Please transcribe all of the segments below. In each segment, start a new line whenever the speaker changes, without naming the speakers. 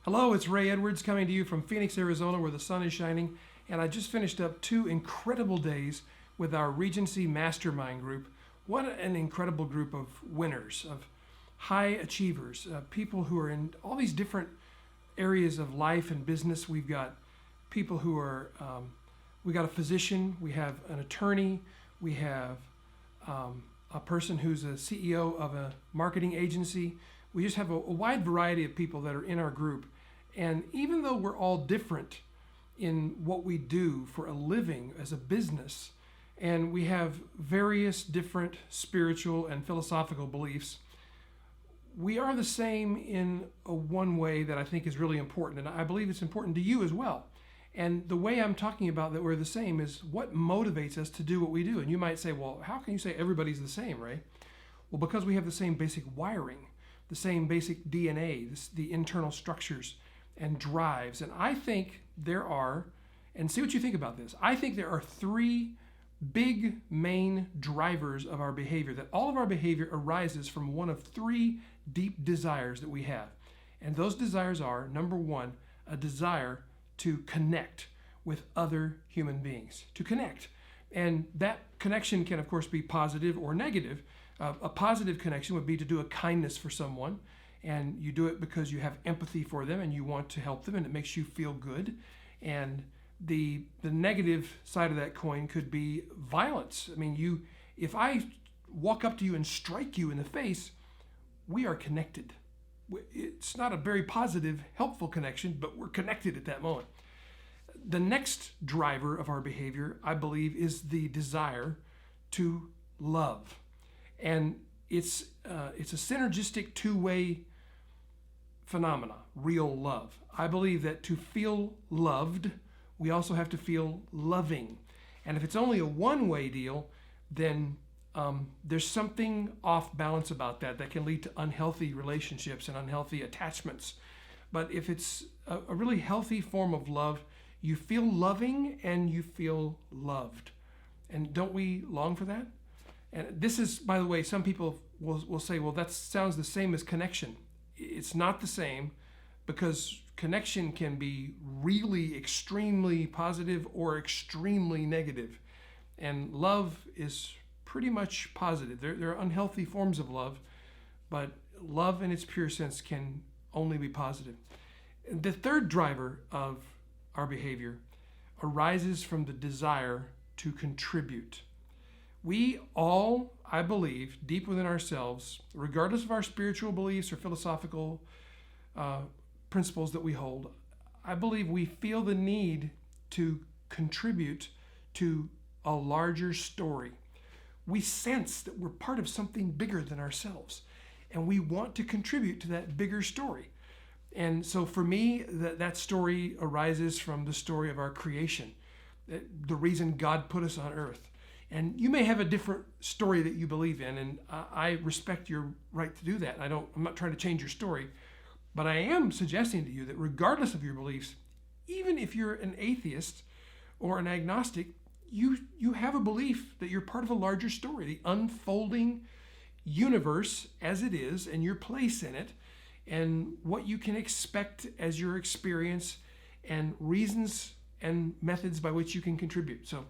Hello, it's Ray Edwards coming to you from Phoenix, Arizona, where the sun is shining. And I just finished up 2 incredible days with our Regency Mastermind group. What an incredible group of winners, of high achievers, people who are in all these different areas of life and business. We've got people who are, we got a physician, we have an attorney, we have a person who's a CEO of a marketing agency. We just have a wide variety of people that are in our group. And even though we're all different in what we do for a living as a business, and we have various different spiritual and philosophical beliefs, we are the same in one way that I think is really important. And I believe it's important to you as well. And the way I'm talking about that we're the same is what motivates us to do what we do. And you might say, well, how can you say everybody's the same, Ray? Well, because we have the same basic wiring, the same basic DNA, the internal structures and drives. And I think there are, and see what you think about this, I think there are 3 big main drivers of our behavior, that all of our behavior arises from one of 3 deep desires that we have. And those desires are, number 1, a desire to connect with other human beings, to connect. And that connection can, of course, be positive or negative. A positive connection would be to do a kindness for someone, and you do it because you have empathy for them and you want to help them and it makes you feel good. And the negative side of that coin could be violence. I mean, if I walk up to you and strike you in the face, we are connected. It's not a very positive, helpful connection, but we're connected at that moment. The next driver of our behavior, I believe, is the desire to love. And it's a synergistic 2-way phenomena, real love. I believe that to feel loved, we also have to feel loving. And if it's only a 1-way deal, then there's something off balance about that can lead to unhealthy relationships and unhealthy attachments. But if it's a really healthy form of love, you feel loving and you feel loved. And don't we long for that? And this is, by the way, some people will say, well, that sounds the same as connection. It's not the same, because connection can be really extremely positive or extremely negative. And love is pretty much positive. There are unhealthy forms of love, but love in its pure sense can only be positive. The third driver of our behavior arises from the desire to contribute. We all, I believe, deep within ourselves, regardless of our spiritual beliefs or philosophical principles that we hold, I believe we feel the need to contribute to a larger story. We sense that we're part of something bigger than ourselves, and we want to contribute to that bigger story. And so for me, that story arises from the story of our creation, the reason God put us on earth. And you may have a different story that you believe in, and I respect your right to do that. I'm not trying to change your story, but I am suggesting to you that regardless of your beliefs, even if you're an atheist or an agnostic, you have a belief that you're part of a larger story, the unfolding universe as it is, and your place in it, and what you can expect as your experience, and reasons and methods by which you can contribute. So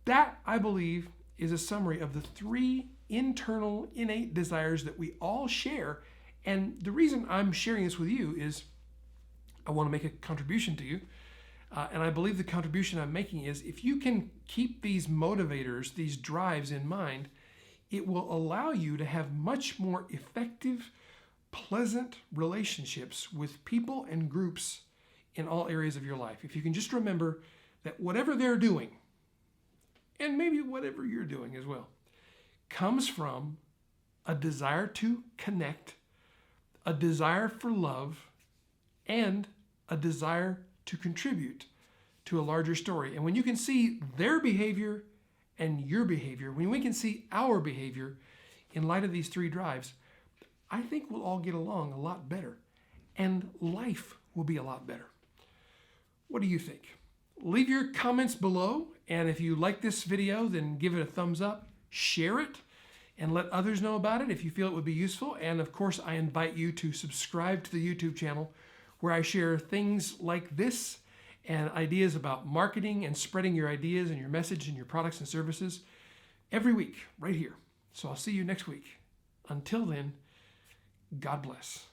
that, I believe, is a summary of the 3 internal innate desires that we all share. And the reason I'm sharing this with you is I want to make a contribution to you. And I believe the contribution I'm making is, if you can keep these motivators, these drives in mind, it will allow you to have much more effective, pleasant relationships with people and groups in all areas of your life. If you can just remember that whatever they're doing, and maybe whatever you're doing as well, comes from a desire to connect, a desire for love, and a desire to contribute to a larger story. And when you can see their behavior and your behavior, when we can see our behavior in light of these 3 drives, I think we'll all get along a lot better, and life will be a lot better. What do you think? Leave your comments below, and if you like this video, then give it a thumbs up, share it, and let others know about it if you feel it would be useful. And of course, I invite you to subscribe to the YouTube channel, where I share things like this and ideas about marketing and spreading your ideas and your message and your products and services every week right here. So I'll see you next week. Until then, God bless.